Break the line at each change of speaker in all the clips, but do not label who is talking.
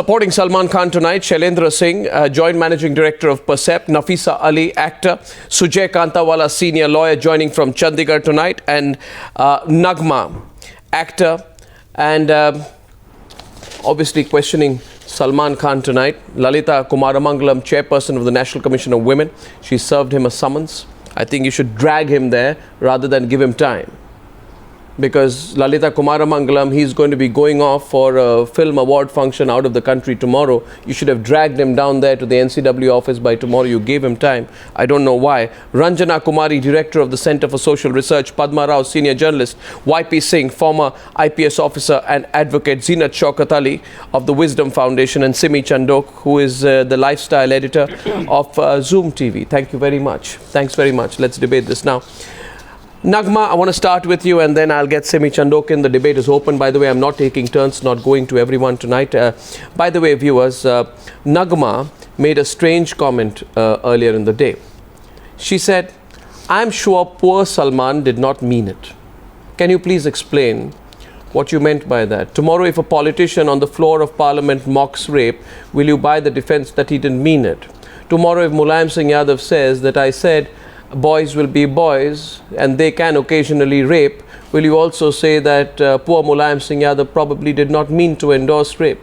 Supporting Salman Khan tonight, Shailendra Singh, Joint Managing Director of Percept, Nafisa Ali, actor, Sujay Kantawala, senior lawyer, joining from Chandigarh tonight, and Nagma, actor, and obviously questioning Salman Khan tonight. Lalitha Kumaramangalam, Chairperson of the National Commission of Women. She served him a summons. I think you should drag him there rather than give him time. Because Lalitha Kumaramangalam, he's going to be going off for a film award function out of the country tomorrow. You should have dragged him down there to the NCW office by tomorrow. You gave him time. I don't know why. Ranjana Kumari, Director of the Center for Social Research. Padma Rao, Senior Journalist. P Singh, former IPS Officer and Advocate. Zeenat Shaukat Ali of the Wisdom Foundation. And Simi Chandoke, who is the Lifestyle Editor of Zoom TV. Thank you very much. Thanks very much. Let's debate this now. Nagma, I want to start with you and then I'll get Simi Chandoke in. The debate is open. By the way, I'm not taking turns, not going to everyone tonight. By the way, viewers, Nagma made a strange comment earlier in the day. She said, I'm sure poor Salman did not mean it. Can you please explain what you meant by that? Tomorrow, if a politician on the floor of Parliament mocks rape, will you buy the defense that he didn't mean it? Tomorrow, if Mulayam Singh Yadav says that I said, boys will be boys and they can occasionally rape, will you also say that poor Mulayam Singh Yadav probably did not mean to endorse rape?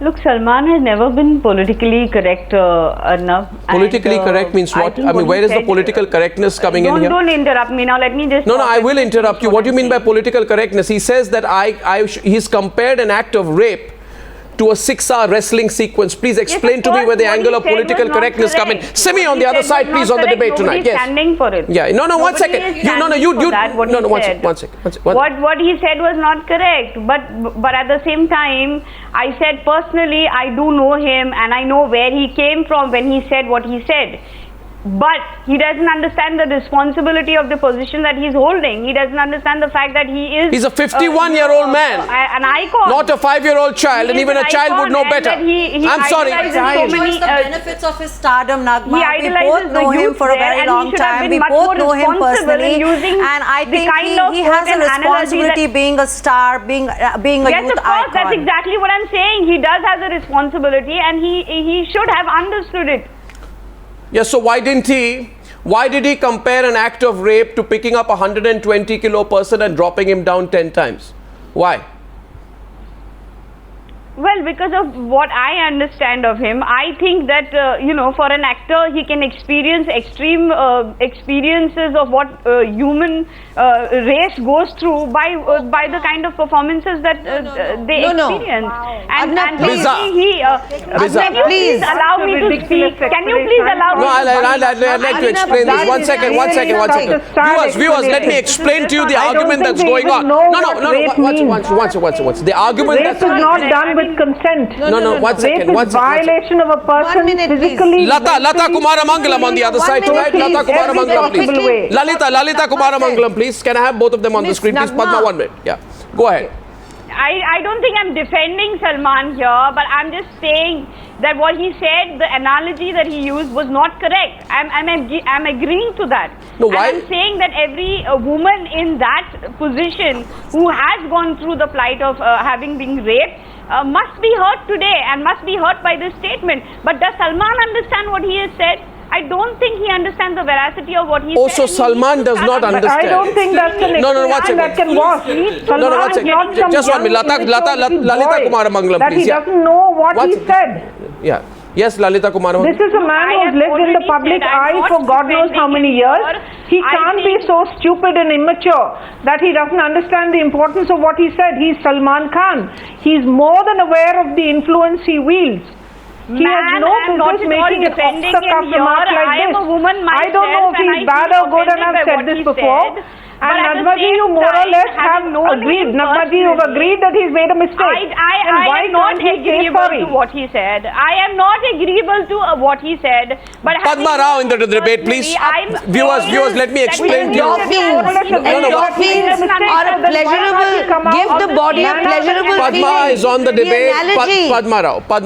Look, Salman has never been politically correct, Arnab.
Politically correct means what? I mean, where is the political correctness coming in here?
Don't interrupt me now. Let me just...
No, I will interrupt you. What do you mean by political correctness? He says that he's compared an act of rape to a 6-hour wrestling sequence. Please explain to me where the angle of political correctness comes in. Simi on the other side, please, on the debate tonight. Yes.
Standing for it.
Yeah. No, one second. One second.
What he said was not correct. But at the same time, I said personally, I do know him and I know where he came from when he said what he said. But he doesn't understand the responsibility of the position that he's holding. He doesn't understand the fact that he is...
He's a 51-year-old man.
An icon.
Not a 5-year-old child, and even a child would know better.
I'm
sorry. He enjoys the benefits of his stardom, Nagma. We both know him for a very long time. We both know him personally. And I think he has a responsibility being a star, being a youth icon.
Yes, of course. That's exactly what I'm saying. He does have a responsibility and he should have understood it.
Yes, so why did he compare an act of rape to picking up a 120-kilo person and dropping him down 10 times? Why?
Well, because of what I understand of him, I think that, for an actor, he can experience extreme experiences of what human race goes through by the kind of performances that they experience.
Wow.
And
please
allow me to speak? Can you please allow me to speak?
I'd like to explain this. One second. Viewers, let me explain to you the argument that's going on. The argument
that's not done with consent.
One second.
Rape is violation of a person physically.
Lalitha Kumaramangalam on the other side tonight. Lalitha Kumaramangalam, please. Lalitha Kumaramangalam, please. Can I have both of them on the screen, please? Padma, 1 minute. Yeah. Go ahead.
I don't think I'm defending Salman here, but I'm just saying that what he said, the analogy that he used was not correct. I'm agreeing to that.
No, why?
And I'm saying that every woman in that position who has gone through the plight of having been raped must be hurt today and must be hurt by this statement. But does Salman understand what he has said? I don't think he understands the veracity of what he said.
Also, Salman does not understand.
I don't think that's an expression that can wash.
Just 1 minute. Lalitha Kumaramangalam,
please. That he doesn't know what he said.
Yeah. Yes, Lalitha Kumaramangalam.
This is a man who has lived in the public eye for God knows how many years. He can't be so stupid and immature that he doesn't understand the importance of what he said. He's Salman Khan. He's more than aware of the influence he wields. He has no business making an off-the-cuff remark like this. I don't know if he's bad or good, and I've said this before. And Nagma-ji, you more or less have agreed. Nagma-ji, you've agreed that he's made a mistake.
I am not agreeable to what he said. I am not agreeable to what he said. But
Padma Rao in the debate, please. Viewers, let me explain to you.
Endorphins are a pleasurable, give the body a pleasurable feeling.
Padma is on the debate. Padma Rao, go on.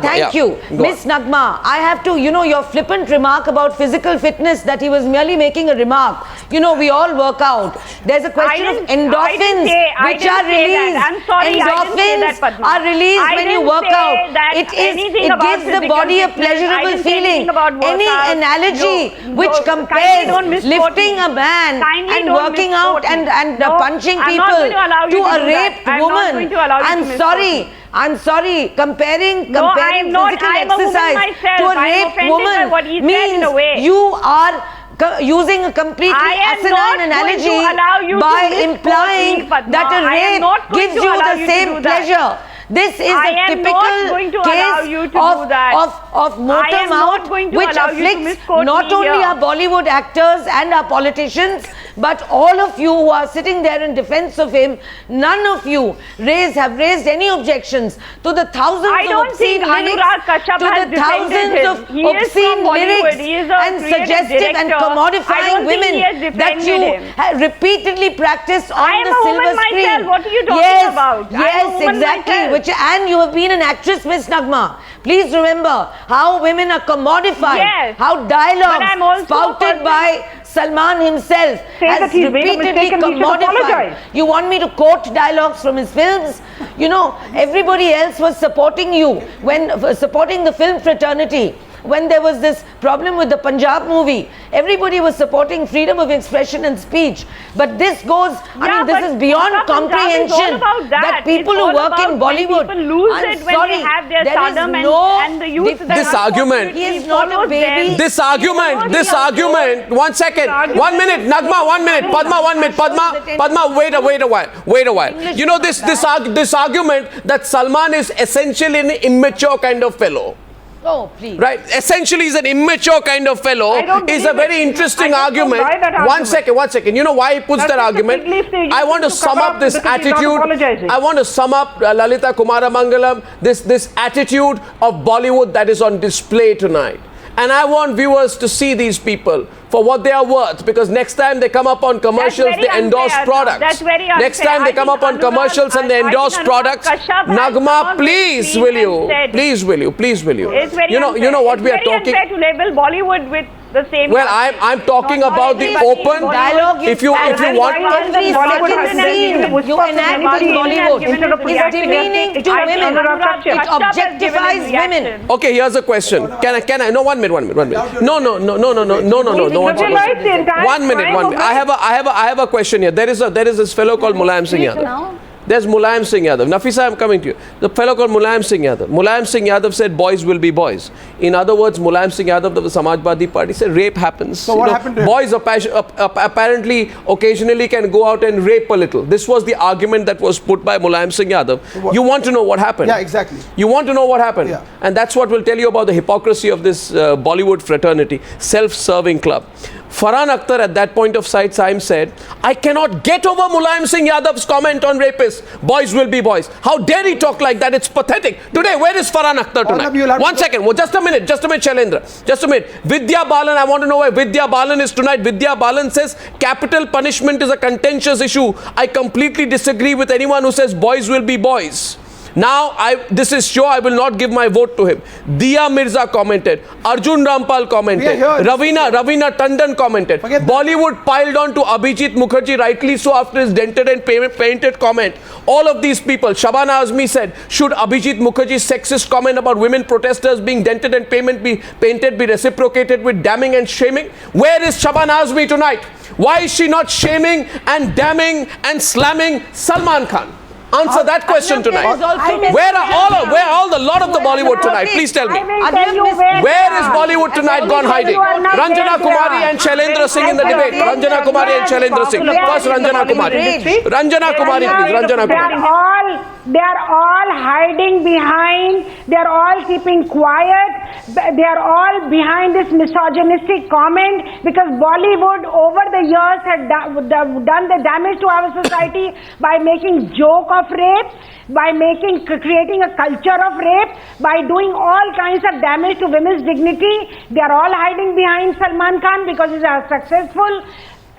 Thank you. Miss Nagma, I have to, your flippant remark about physical fitness, that he was merely making a remark. We all work work out. There's a question of endorphins which are released. Endorphins are released when you work out. It gives the body a pleasurable feeling. Any analogy which compares lifting a man and working out and punching people to a raped woman, I'm sorry, comparing physical exercise to a raped woman means you are using a completely asinine analogy by implying that a rape gives you the same pleasure. This is a typical case of motor mouth which afflicts not only our Bollywood actors and our politicians, but all of you who are sitting there in defense of him. None of you have raised any objections to the thousands of obscene lyrics, and suggestive and commodifying women that you repeatedly practice on the silver screen.
Myself. What are you talking about?
Yes, exactly. And you have been an actress, Miss Nagma. Please remember how women are commodified, how dialogues spouted by Salman himself has repeatedly commodified. You want me to quote dialogues from his films? You know, everybody else was supporting you when supporting the film fraternity. When there was this problem with the Punjab movie, everybody was supporting freedom of expression and speech. But this goes, this is beyond comprehension that people who work in Bollywood,
This argument, one second, 1 minute, Nagma, 1 minute, Padma, 1 minute, Padma, wait a while. You know, this argument that Salman is essentially an immature kind of fellow.
Oh, please.
Right. Essentially, he's an immature kind of fellow. Is a very interesting argument. One second. You know why he puts that argument? I want to sum up this attitude. I want to sum up Lalitha Kumaramangalam, this attitude of Bollywood that is on display tonight. And I want viewers to see these people for what they are worth, because next time they come up on commercials, they endorse products.
That's very unfair.
Next time they come up on commercials and they endorse products, Nagma, please will you? Please will you?
It's very
you know what we are talking.
It's very unfair to label Bollywood with the same.
Well, I'm talking about the open
dialogue.
If you want,
you enact Bollywood. It's demeaning to women. It objectifies women.
Okay, here's a question. Can I? No, 1 minute. No. 1 minute. I have a question here. There is this fellow called Mulayam Singh Yadav. There's Mulayam Singh Yadav. Nafisa, I'm coming to you. The fellow called Mulayam Singh Yadav. Mulayam Singh Yadav said boys will be boys. In other words, Mulayam Singh Yadav of the Samajwadi Party said rape happens.
So what happened to him?
Boys apparently occasionally can go out and rape a little. This was the argument that was put by Mulayam Singh Yadav. You want to know what happened?
Yeah, exactly.
You want to know what happened?
Yeah.
And that's what will tell you about the hypocrisy of this Bollywood fraternity, self-serving club. Farhan Akhtar at that point of time said, I cannot get over Mulayam Singh Yadav's comment on rapists. Boys will be boys. How dare he talk like that? It's pathetic. Today, where is Farhan Akhtar tonight? 1 second. Well, just a minute, Shailendra. Just a minute. Vidya Balan, I want to know where Vidya Balan is tonight. Vidya Balan says capital punishment is a contentious issue. I completely disagree with anyone who says boys will be boys. Now, this is sure I will not give my vote to him. Diya Mirza commented. Arjun Rampal commented. Ravina Tandon commented. Bollywood piled on to Abhijit Mukherjee, rightly so, after his dented and painted comment. All of these people. Shabana Azmi said, should Abhijit Mukherjee's sexist comment about women protesters being dented and painted be reciprocated with damning and shaming? Where is Shabana Azmi tonight? Why is she not shaming and damning and slamming Salman Khan? Answer that question tonight. Where are the lot of the Bollywood tonight? Please tell me. Where is Bollywood tonight gone hiding? Ranjana Kumari and Shailendra Singh in the debate. Ranjana Kumari and Shailendra Singh. First Ranjana Kumari. Ranjana Kumari, please. Ranjana Kumari.
They are all hiding behind, they are all keeping quiet, they are all behind this misogynistic comment, because Bollywood over the years had done the damage to our society by making joke of rape, by creating a culture of rape, by doing all kinds of damage to women's dignity. They are all hiding behind Salman Khan because he's a successful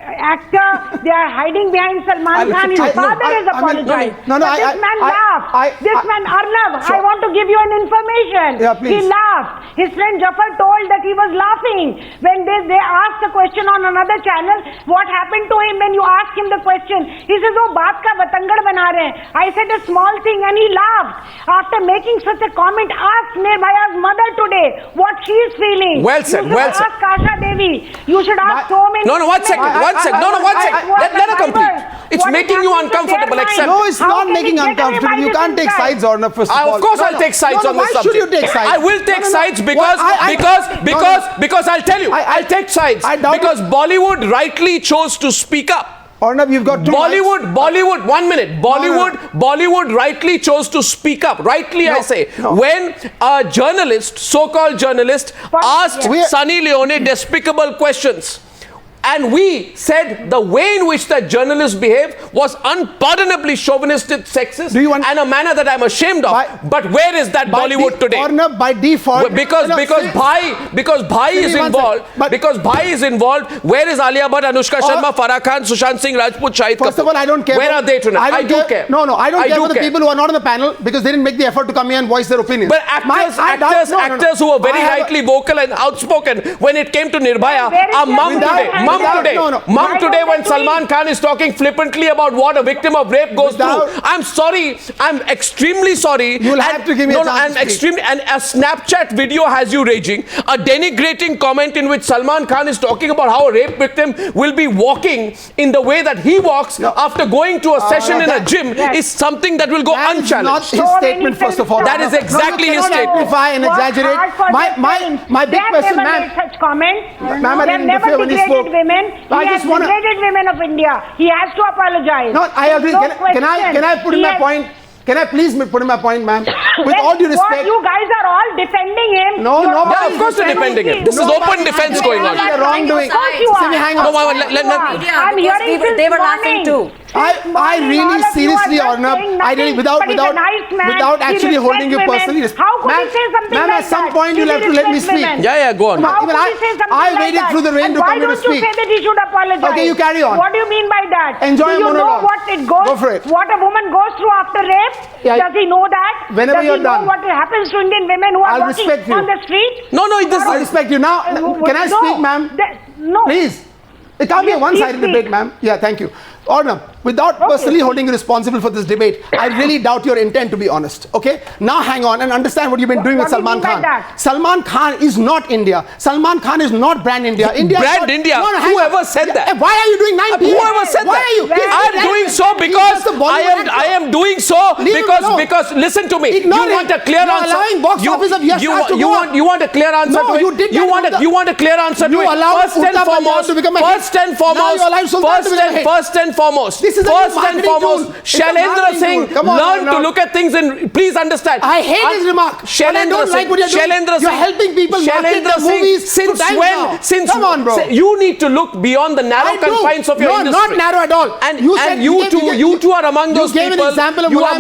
actor, they are hiding behind Salman Khan. His father has apologized.
No,
this man laughed. This man, Arnab, I want to give you an information.
Yeah, please.
He laughed. His friend Jafar told that he was laughing when they asked the question on another channel. What happened to him when you asked him the question? He says, oh, baat ka batangad bana rahe hain. I said a small thing and he laughed. After making such a comment, ask Nirbhaya's mother today what she is feeling.
Well said,
well said. Ask Kasha Devi. You should ask so many.
No, 1 second. 1 second. No, 1 second. Let her complete. It's making you uncomfortable. Accept.
No, it's not making uncomfortable. You can't take sides, Arnab, first of all.
Of course I'll take sides on this subject.
Why should you take sides?
I will take sides because I'll tell you. I'll take sides because Bollywood rightly chose to speak up.
Arnab, you've got
Bollywood, 1 minute. Bollywood rightly chose to speak up. Rightly, I say. When a journalist, so-called journalist, asked Sunny Leone despicable questions. And we said the way in which that journalist behaved was unpardonably chauvinistic, sexist, and a manner that I'm ashamed of. But where is that Bollywood today?
Arnab, by default,
because Bhai is involved. Because Bhai is involved. Where is Alia Bhatt, Anushka Sharma, Farah Khan, Sushant Singh Rajput, Shahid Kapoor?
First of all, I don't care.
Where are they tonight? I do care.
No, I don't care for the people who are not on the panel because they didn't make the effort to come here and voice their opinion.
But actors who were very rightly vocal and outspoken when it came to Nirbhaya are mum today. Mum today when Salman Khan is talking flippantly about what a victim of rape goes through. I'm sorry. I'm extremely sorry.
You'll have to give me a chance to speak.
And a Snapchat video has you raging. A denigrating comment in which Salman Khan is talking about how a rape victim will be walking in the way that he walks after going to a session in a gym is something that will go unchallenged.
That is not his statement, first of all.
That is exactly his statement.
Amplify and exaggerate. My big question, ma'am.
Such comments.
Ma'am, I didn't
never
interfere when he spoke.
women. He has degraded women of India. He has to apologize.
No, I agree. Can I put in my point? Can I please put in my point, ma'am? With all due respect.
You guys are all defending him.
No.
Yeah, of course they're defending him. This is open defense going on.
Wrongdoing.
Of course you are.
Simi, hang on.
I'm hearing
they were laughing too.
I really seriously, Arnab, without actually holding you personally.
How could you say something like that?
Ma'am, at some point you'll have to let me speak.
Yeah, go on.
Even I waited through the rain to come here to speak.
Why don't you say that he should apologize?
Okay, you carry on.
What do you mean by that?
Enjoy your monologue.
Do you know what it goes?
Go for it.
What a woman goes through after rape?
Yeah.
Does he know that?
Whenever you're done.
Does he know what happens to Indian women who are walking on the street?
No, it doesn't.
I respect you. Now, can I speak, ma'am?
No.
Please. It can't be a one-sided debate, ma'am. Yeah, thank you. Arnab, without personally holding you responsible for this debate, I really doubt your intent, to be honest. Okay? Now hang on and understand what you've been doing with Salman Khan. Salman Khan is not India. Salman Khan is not brand India.
Brand India? Whoever said that?
Why are you doing 9 p.m.?
Whoever said
Why
that?
are you?
I am doing so because I am doing so because listen to me. You want a clear answer.
Allowing box office of Yash Raj to go on.
You want a clear answer to it?
You did that.
You want a clear answer to it? First and foremost. First and foremost, Shailendra Singh learned to look at things and please understand.
I hate his remark.
Shailendra Singh.
You're helping people market their movies. Come on, bro.
You need to look beyond the narrow confines of your industry.
No, not narrow at all.
And you two are among those people. You are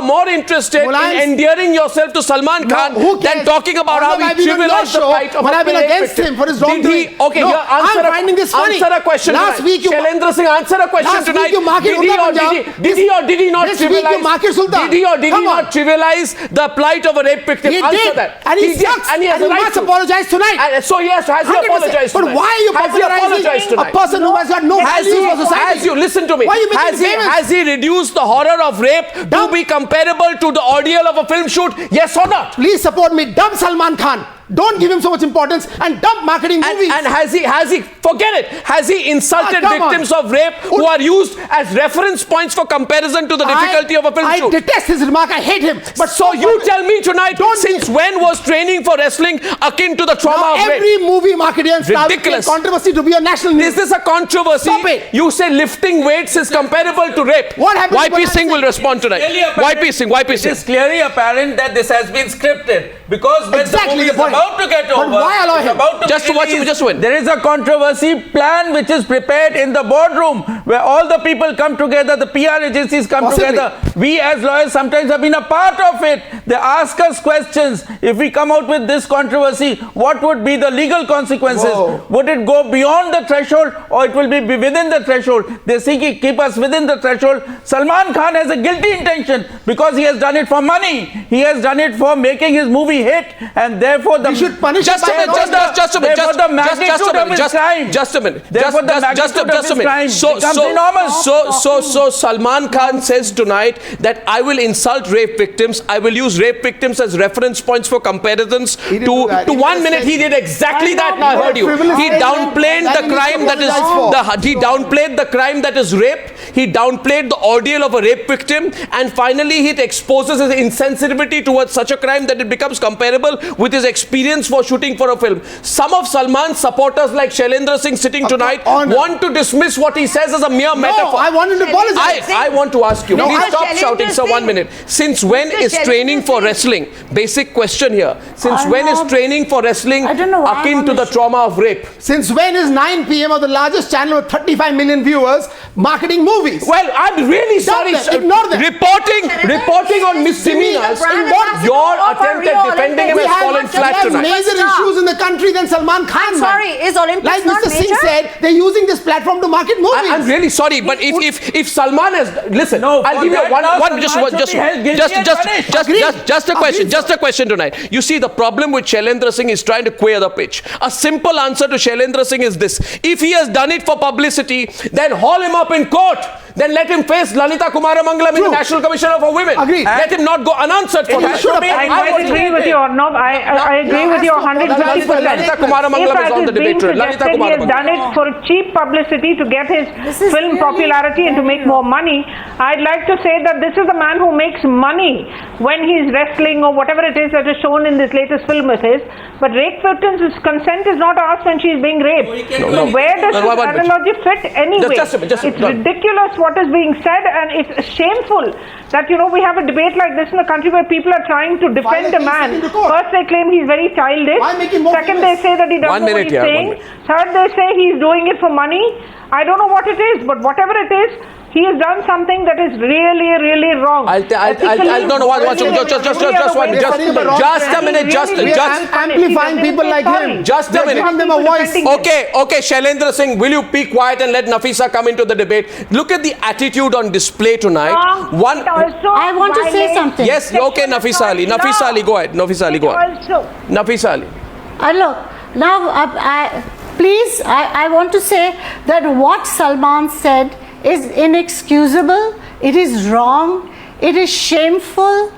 more interested in endearing yourself to Salman Khan than talking about how he trivialized the plight of a
I've been against him for his wrongdoing. I'm finding this funny.
Answer a question.
Last week,
Shailendra Singh, answer a question tonight. Did he or did he not trivialize the plight of a rape victim?
He
answer
did.
That.
And he sucks.
And he has
and he must apologize tonight.
And so yes, has he apologized tonight?
But why are you popularizing a person who has got no value for society?
Listen to me.
Why are you making famous?
Has he reduced the horror of rape to be comparable to the ordeal of a film shoot? Yes or not?
Please support me. Dump Salman Khan. Don't give him so much importance and dump marketing movies.
And has he forget it? Has he insulted victims of rape who are used as reference points for comparison to the difficulty of a film shoot?
I detest his remark. I hate him.
But so you tell me tonight, since when was training for wrestling akin to the trauma of rape?
Every movie marketer is
ridiculous
controversy to be a national news.
Is this a controversy?
Stop it.
You say lifting weights is comparable to rape.
What happened?
YP Singh will respond tonight. YP Singh.
It is clearly apparent that this has been scripted. because when
Exactly
the movie
the
is
point.
about to get over,
But why allow
it's
him?
about to
Just
be
to watch him,
released,
just win.
there is a controversy plan which is prepared in the boardroom where all the people come together, the PR agencies come
Possibly.
together. We as lawyers sometimes have been a part of it. They ask us questions. If we come out with this controversy, what would be the legal consequences?
Whoa.
Would it go beyond the threshold or it will be within the threshold? They seek to keep us within the threshold. Salman Khan has a guilty intention because he has done it for money. He has done it for making his movie hit, and therefore the
We should punish
Just a
him by
minute, just a minute,
therefore the magnitude of his crime.
just a minute,
Therefore the magnitude of his crime becomes enormous.
So Salman Khan says tonight that I will insult rape victims. I will use rape victims as reference points for comparisons
He didn't do that.
to
He
1
just
minute.
said-
He did exactly that. And I heard you.
Frivolous
He
statement
downplayed
that
the
he needs
crime
to
that is
apologize for.
he downplayed the crime that is rape. He downplayed the ordeal of a rape victim, and finally he exposes his insensitivity towards such a crime that it becomes comparable with his experience for shooting for a film. Some of Salman's supporters, like Shailendra Singh sitting tonight,
Honor.
want to dismiss what he says as a mere
No,
metaphor.
I want him to apologize.
I want to ask you,
No,
please
I-
stop
Shailendra
shouting, sir, 1
Singh.
minute. Since when
Mr.
is training
Shailendra
for
Singh.
wrestling? Basic question here. Since when is
Arnab,
training for wrestling
I don't know why
akin
I'm
to
on
the
this-
trauma of rape?
Since when is 9 p.m. of the largest channel with 35 million viewers marketing movies?
Well, I'm really sorry.
them,
sir.
ignore them.
Reporting on misdemeanors.
brand
what
ambassador
Your
for
attempt
Rio
at defending him
Olympics.
has fallen flat
we have
tonight.
major
Stop.
issues in the country than Salman Khan.
I'm
man.
sorry, is Olympics
Like
not
Mr. Singh
major?
said, they're using this platform to market movies.
I'm really sorry, but if Salman has listen,
No,
I'll
for
give you
that
one
now
one
Salman
just
should be held guilty and punished.
just a question,
Agreed,
just a question tonight. You see, the problem with Shailendra Singh is trying to queer the pitch. A simple answer to Shailendra Singh is this: if he has done it for publicity, then haul him up in court. Then let him face Lalitha Kumaramangalam in the
True.
National Commissioner for Women.
Agreed.
Let him not go unanswered for
It
that.
has to be
I agree with you, Arnab. I agree with you 150%.
Lalita Kumaramangalam is on the debate today. Lalita
He has done
Kumaramangalam.
it for cheap publicity to get his
This is
film
really
popularity and to make more money. I'd like to say that this is a man who makes money when he's wrestling or whatever it is that is shown in this latest film of his. But rape victims' consent is not asked when she's being raped. So where does
No,
this analogy fit anyway?
Just a minute,
It's ridiculous what is being said, and it's shameful that we have a debate like this in the country where people are trying to defend
Why
a
are
man.
they taking to court?
First they claim he's very childish.
Why make him more
Second
famous?
they say that he doesn't
1
know what
minute
he's
here, 1
saying.
minute.
Third they say he's doing it for money. I don't know what it is, but whatever it is, he has done something that is really, really wrong.
No, just a minute,
We are amplifying people like him.
Just a
We're
minute.
giving them a voice.
Okay, Shailendra Singh, will you be quiet and let Nafisa come into the debate? Look at the attitude on display tonight.
I want to say something.
Yes, okay, Nafisa Ali. Nafisa Ali, go ahead. Nafisa Ali, go ahead. Nafisa Ali.
Look, now, please, I want to say that what Salman said is inexcusable, it is wrong, it is shameful,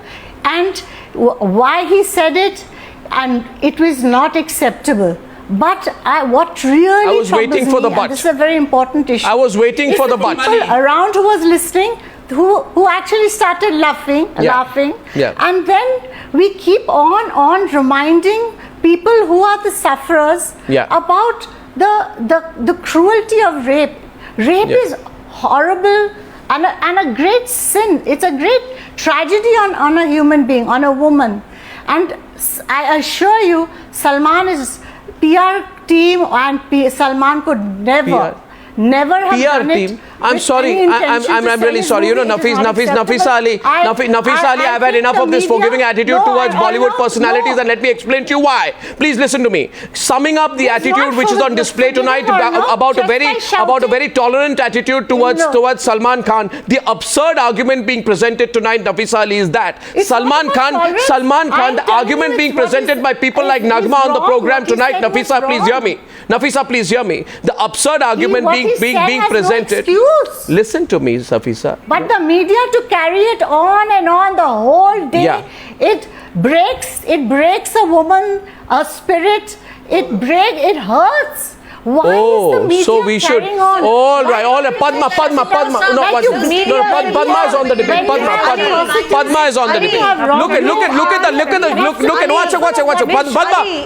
and why he said it, and it was not acceptable. But what really
I was waiting
troubles
for the
me,
but.
and this is a very important issue.
I was waiting
is
for the
the
but.
people around who was listening, who actually started laughing,
Yeah.
and then we keep on reminding people who are the sufferers about the cruelty of rape. Rape is horrible and a great sin. It's a great tragedy on a human being, on a woman. And I assure you, Salman's PR team and Salman could never have
PR
done
team.
it.
I'm sorry. I'm really sorry. Nafisa Ali, I've had enough of this forgiving attitude towards Bollywood personalities, and let me explain to you why. Please listen to me. Summing up the attitude which is on display tonight about a very tolerant attitude towards Salman Khan. The absurd argument being presented tonight, Nafisa Ali, is that Salman Khan, the argument being presented by people like Nagma on the program tonight. Nafisa, please hear me. Nafisa, please hear me. The absurd argument being presented. Listen to me, Nafisa.
But the media to carry it on and on the whole day, it breaks a woman's spirit. It hurts.
Why is the media
so we should
on?
all right. Padma. No, Padma is on the debate. Padma is on the debate. Look at. Watch it.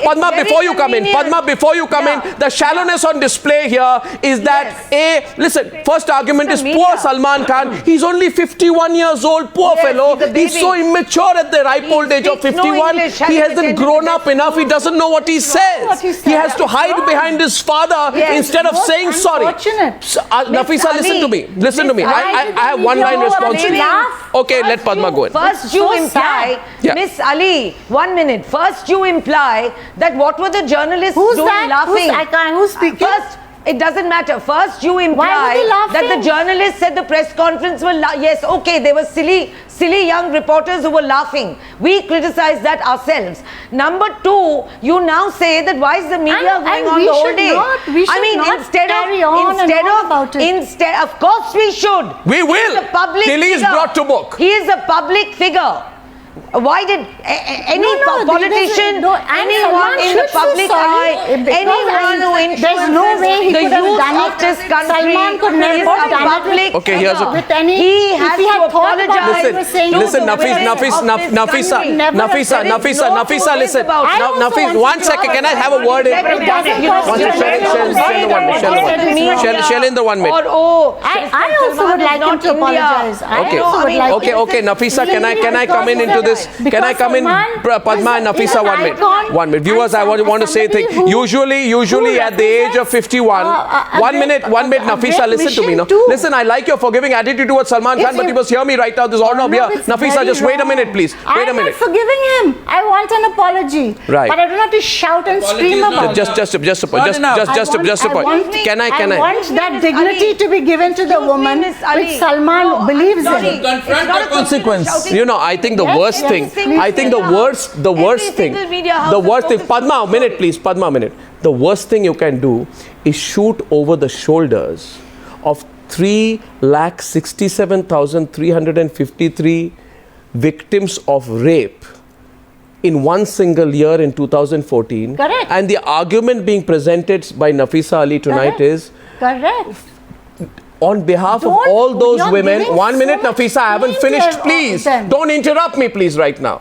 Padma, before you come in. The shallowness on display here is that listen. First argument is poor Salman Khan. He's only 51 years old. Poor fellow. He's so immature at the ripe old age of 51. He hasn't grown up enough. He doesn't know what he says. He has to hide behind his father instead of saying sorry. Nafisa, listen to me. I have one line response to you. Okay, let Padma go in.
First you imply, Miss Ali, 1 minute. First you imply that what were the journalists doing laughing?
Who's speaking?
First, it doesn't matter. First you imply that the journalists at the press conference were yes, okay, they were silly young reporters who were laughing. We criticized that ourselves. Number two, you now say that why is the media going on the whole day? Instead, of course we should.
We will. Delhi is brought to book.
He is a public figure. Why did any politician, anyone in the public eye, anyone who influences the youth of this country is a public
okay, here's a
he has to apologize.
Listen, Nafisa, listen. Nafisa, 1 second, can I have a word? Shailendra, 1 minute.
I also would like him to apologize.
Okay, Nafisa, can I come into this? Can I come in, Padma and Nafisa? 1 minute. 1 minute. Viewers, I want to say a thing. Usually at the age of 51, 1 minute, Nafisa, listen to me. No? Listen, I like your forgiving attitude towards Salman Khan, but you must hear me right now. There's Arnab here. Nafisa, just wait a minute, please. Wait a minute.
I'm not forgiving him. I want an apology.
Right.
But I don't have to shout and scream about it.
Just a point. Can I?
I want that dignity to be given to the woman which Salman believes in.
Confront the consequence.
You know, I think the worst thing. Padma, a minute, please. Padma, a minute. The worst thing you can do is shoot over the shoulders of 367,353 victims of rape in one single year in 2014.
Correct.
And the argument being presented by Nafisa Ali tonight is on behalf of all those women. 1 minute, Nafisa, I haven't finished. Please don't interrupt me, please, right now.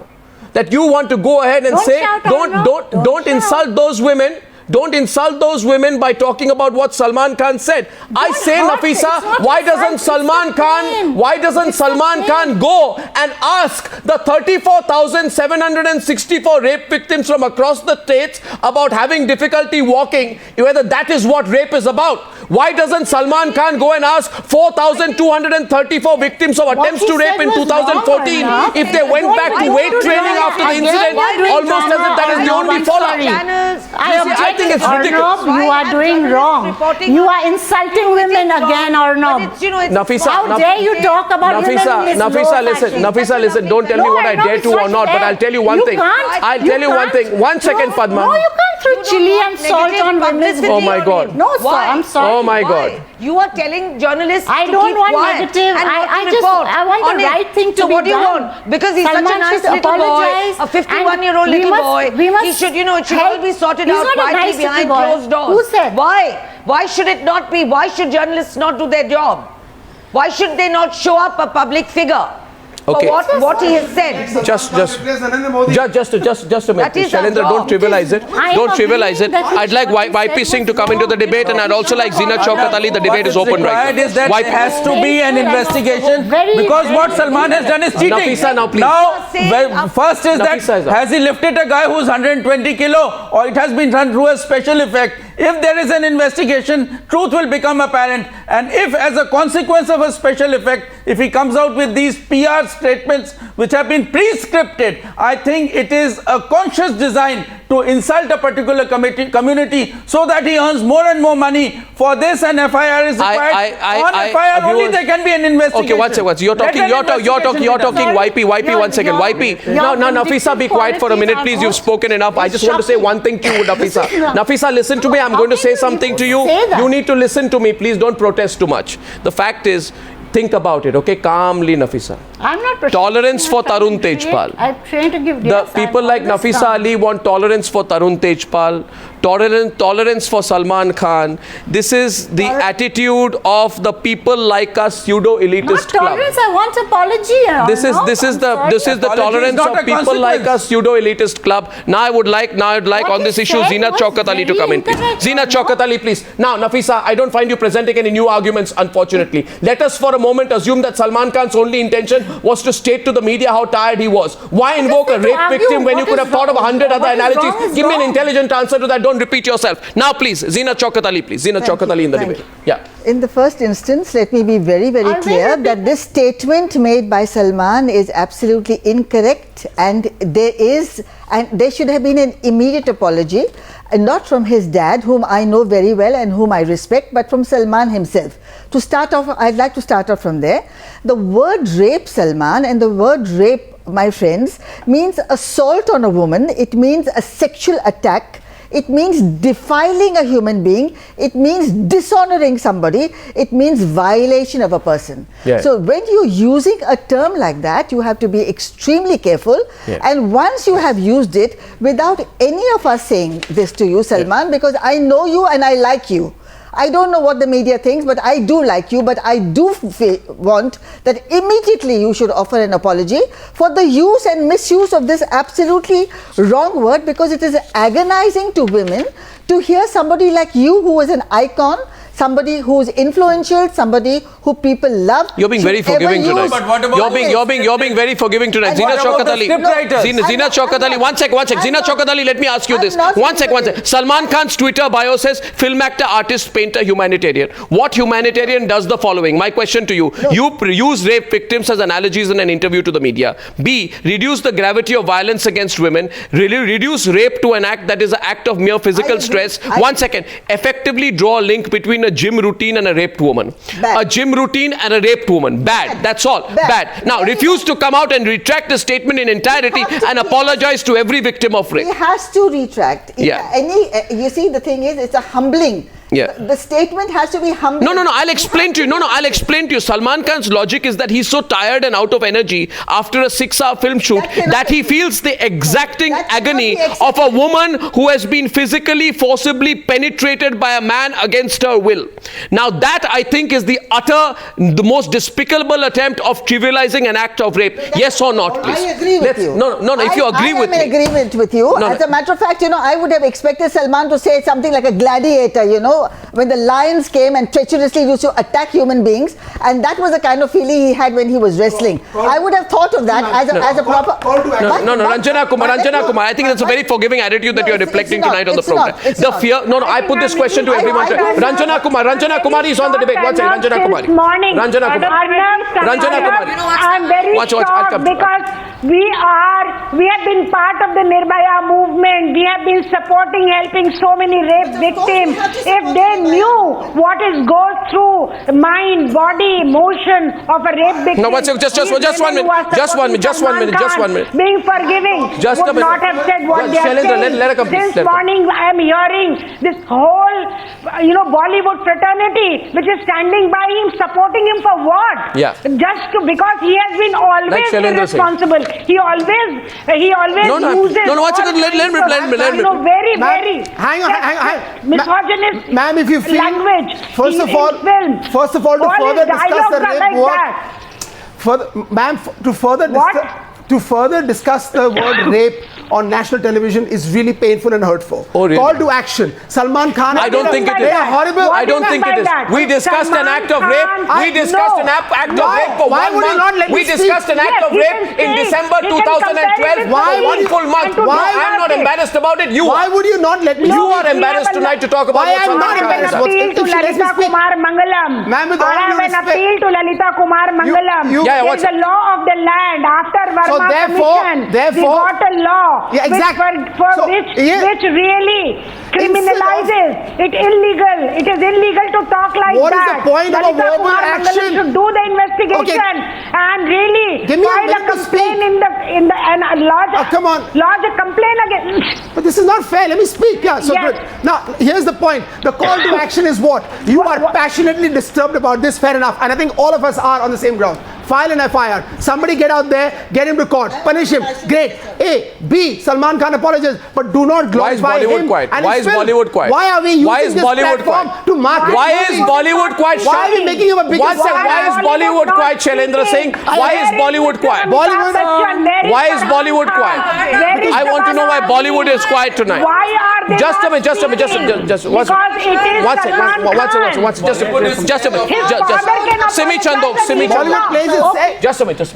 That you want to go ahead and say, don't insult those women. Don't insult those women by talking about what Salman Khan said. I say, Nafisa, why doesn't Salman Khan go and ask the 34,764 rape victims from across the states about having difficulty walking, whether that is what rape is about? Why doesn't Salman Khan go and ask 4,234 victims of attempts to rape in 2014 if they went back to weight training after the incident, almost as if that is the only follow-up? I think it's ridiculous.
Arnab, you are doing wrong. You are insulting women again, Arnab.
Nafisa,
how dare you talk about women in this
Nafisa, listen. Don't tell me what I dare to or not, but I'll tell you one thing. I'll tell you one thing. 1 second, Padma.
No, you can't throw chili and salt on women.
Oh my God.
No, sir, I'm sorry.
Oh my God.
You are telling journalists
I
to
don't
keep
want
quiet
negative. I want the right thing to be done.
So what do you want? Because he's such a nice little boy, a 51-year-old little boy. He should, it should all be sorted out quietly behind closed doors.
Who said?
Why? Why should it not be? Why should journalists not do their job? Why should they not show up a public figure?
Okay.
For what he has said.
Just a minute. Shailendra, don't trivialize it. Don't trivialize it. I'd like YP Singh to come into the debate, and I'd also like Zeenat Shaukat Ali. The debate is open right now.
Is that it has to be an investigation because what Salman has done is cheating.
Nafisa, now please.
Now, first is that has he lifted a guy who's 120 kilo, or it has been run through a special effect? If there is an investigation, truth will become apparent, and if as a consequence of a special effect, if he comes out with these PR statements which have been pre-scripted, I think it is a conscious design to insult a particular community so that he earns more and more money. For this, an FIR is required. On FIR only there can be an investigation.
Okay, one second. You're talking YP, 1 second. YP. Now, Nafisa, be quiet for a minute, please. You've spoken enough. I just want to say one thing to you, Nafisa. Nafisa, listen to me. I'm going to say something to you. You need to listen to me. Please don't protest too much. The fact is, think about it, okay? Calmly, Nafisa.
I'm not
tolerance for Tarun Tejpal.
I'm trying to give
the people like Nafisa Ali want tolerance for Tarun Tejpal. tolerance for Salman Khan. This is the attitude of the people like us pseudo-elitist club.
Tolerance, I want apology.
This is the tolerance of people like us pseudo-elitist club. Now I would like on this issue Zeenat Shaukat Ali to come in, please. Zeenat Shaukat Ali, please. Now, Nafisa, I don't find you presenting any new arguments, unfortunately. Let us for a moment assume that Salman Khan's only intention was to state to the media how tired he was. Why invoke a rape victim when you could have thought of 100 other analogies? Give me an intelligent answer to that. Don't repeat yourself. Now, please, Zeenat Shaukat Ali, please. Zeenat Shaukat Ali in the debate. Yeah.
In the first instance, let me be very, very clear that this statement made by Salman is absolutely incorrect, and there should have been an immediate apology, and not from his dad, whom I know very well and whom I respect, but from Salman himself. To start off, I'd like to start off from there. The word rape, Salman, and the word rape, my friends, means assault on a woman. It means a sexual attack. It means defiling a human being. It means dishonoring somebody. It means violation of a person.
Yeah.
So when you're using a term like that, you have to be extremely careful.
Yeah.
And once you have used it, without any of us saying this to you, Salman, because I know you and I like you. I don't know what the media thinks, but I do like you, but I do want that immediately you should offer an apology for the use and misuse of this absolutely wrong word, because it is agonizing to women to hear somebody like you, who is an icon, somebody who's influential, somebody who people love.
You're being very forgiving tonight.
But what about
you're being very forgiving tonight. Zeenat Shaukat Ali. Zeenat Shaukat Ali. One sec. Zeenat Shaukat Ali, let me ask you this. One sec. Salman Khan's Twitter bio says film actor, artist, painter, humanitarian. What humanitarian does the following? My question to you.
No.
You use rape victims as analogies in an interview to the media. B. Reduce the gravity of violence against women. Reduce rape to an act that is an act of mere physical stress. 1 second. Effectively draw a link between a gym routine and a raped woman.
Bad.
A gym routine and a raped woman. Bad. That's all. Bad. Now, refuse to come out and retract the statement in entirety and apologize to every victim of rape.
He has to retract.
Yeah.
You see, the thing is, it's a humbling.
Yeah.
The statement has to be humbling.
No, I'll explain to you. I'll explain to you. Salman Khan's logic is that he's so tired and out of energy after a 6-hour film shoot that he feels the exacting agony of a woman who has been physically, forcibly penetrated by a man against her will. Now that, I think, is the most despicable attempt of trivializing an act of rape. Yes or not, please?
I agree with you.
No, if you agree with me.
I am in agreement with you. As a matter of fact, I would have expected Salman to say something like a gladiator, when the lions came and treacherously used to attack human beings, and that was the kind of feeling he had when he was wrestling. I would have thought of that as a proper...
Ranjana Kumar, I think that's a very forgiving attitude that you're reflecting tonight on the program. The fear... I put this question to everyone. Ranjana Kumari is on the debate. One second, Ranjana Kumari. Ranjana Kumari.
I'm very shocked because we have been part of the Nirbhaya movement. We have been supporting, helping so many rape victims. If they knew what goes through mind, body, emotion of a rape victim.
No, just 1 minute.
Being forgiving would not have said what they are saying. Since morning I am hearing this whole, Bollywood fraternity which is standing by him, supporting him for what?
Yeah.
Because he has been always irresponsible. He always uses.
Let me.
Very.
Hang on.
Misogynist.
Ma'am, if you feel,
language
first of all, to further discuss the rape word, to further discuss the word rape on national television is really painful and hurtful.
Oh, really?
Call to action. Salman Khan.
I don't think it is.
They are horrible.
I don't think it is. We discussed an act of rape. We discussed an act of rape for 1 month. We discussed an act of rape in December 2012.
Why?
1 full month. I'm not embarrassed about it. You
Why would you not let me?
You are embarrassed tonight to talk about
why I'm not embarrassed.
I have an appeal to Lalitha Kumaramangalam.
Ma'am, with all
I have
due
an appeal to Lalitha Kumaramangalam. There is a law of the land after Verma Commission. We got a law.
Yeah, exactly.
Which really criminalizes it illegal. It is illegal to talk like
what
that.
What is the point of a verbal action?
Should do the investigation and really file a complaint lodge a complaint against.
But this is not fair. Let me speak. Yeah, so
yes.
Good. Now, here's the point. The call to action is what? You are passionately disturbed about this. Fair enough. And I think all of us are on the same ground. file an FIR. Somebody get out there, get him to court, punish him. Great. A. B. Salman Khan apologizes, but do not glorify him.
Quiet?
And
Why is Bollywood quiet?
Why are we using this platform to market?
Why is Bollywood quiet?
Why are we making him a big
Why is Bollywood quiet, Shailendra Singh? Why is Bollywood quiet? Why is Bollywood quiet? I want to know why Bollywood is quiet tonight.
Why are they
Just a minute. Just one second. Simi Chandoke. Just a minute.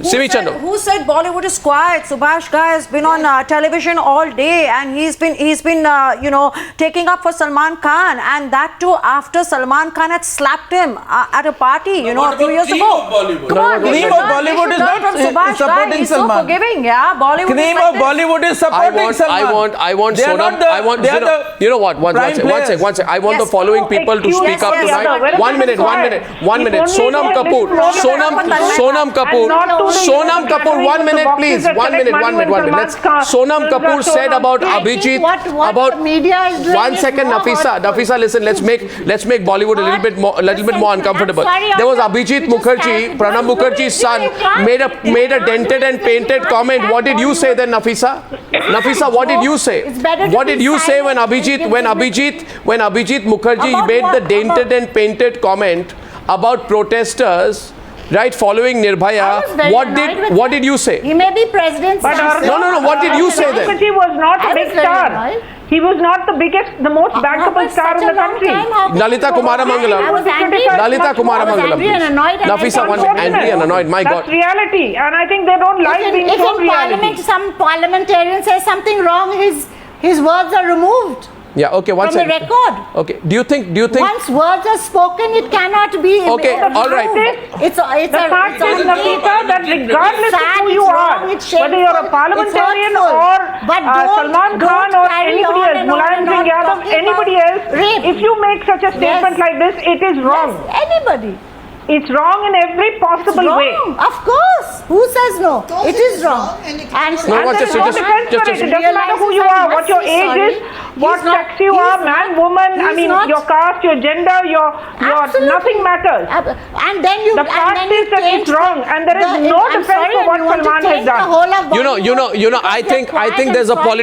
Simi Chandoke.
Who said Bollywood is quiet? Subhash Ghai has been on television all day, and he's been taking up for Salman Khan, and that too after Salman Khan had slapped him at a party, a few years ago. Come on,
Cream of Bollywood is not supporting Salman.
So forgiving, Bollywood.
Cream of Bollywood is supporting Salman.
I want Sonam. You know what? One second. I want the following people to speak up tonight. 1 minute. Sonam Kapoor. 1 minute, please. 1 minute. Sonam Kapoor said about Abhijit.
What media is doing.
1 second, Nafisa, listen. Let's make Bollywood a little bit more uncomfortable. There was Abhijit Mukherjee, Pranab Mukherjee's son, made a dented and painted comment. What did you say then, Nafisa? Nafisa, what did you say? What did you say when Abhijit Mukherjee made the dented and painted comment about protesters, right, following Nirbhaya? What did you say?
He may be president.
No. What did you say then?
Mukherjee was not a big star. He was not the most bankable star in the country.
Lalitha Kumaramangalam.
I was angry and annoyed.
Nafisa, angry and annoyed. My God.
That's reality, and I think they don't like being shown reality.
If in Parliament some parliamentarian says something wrong, his words are removed.
Yeah, okay, one second.
From the record.
Okay, do you think
once words are spoken, it cannot be.
Okay, all right.
The fact is, Nafisa, that regardless of who you are, whether you're a parliamentarian or Salman Khan or anybody else, Mulayam Singh Yadav, anybody else, if you make such a statement like this, it is wrong.
Anybody.
It's wrong in every possible way.
Of course. Who says no? It is wrong. And
there's no defense for it. It doesn't matter who you are, what your age is, what sex you are, man, woman, your caste, your gender, your nothing matters.
And then
the fact is that it's wrong, and there is no defense for what Salman has done.
I think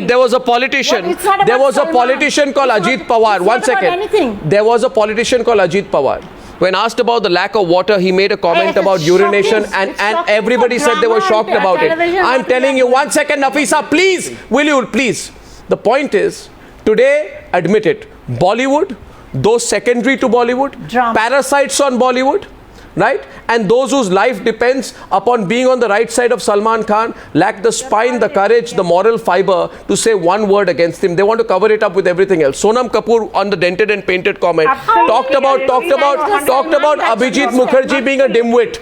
there was a politician. There was a politician called Ajit Pawar. 1 second. There was a politician called Ajit Pawar. When asked about the lack of water, he made a comment about urination, and everybody said they were shocked about it. I'm telling you, 1 second, Nafisa, please, will you, please. The point is, today, admit it, Bollywood, those secondary to Bollywood, parasites on Bollywood, right? And those whose life depends upon being on the right side of Salman Khan lack the spine, the courage, the moral fiber to say one word against him. They want to cover it up with everything else. Sonam Kapoor on the dented and painted comment talked about Abhijit Mukherjee being a dimwit.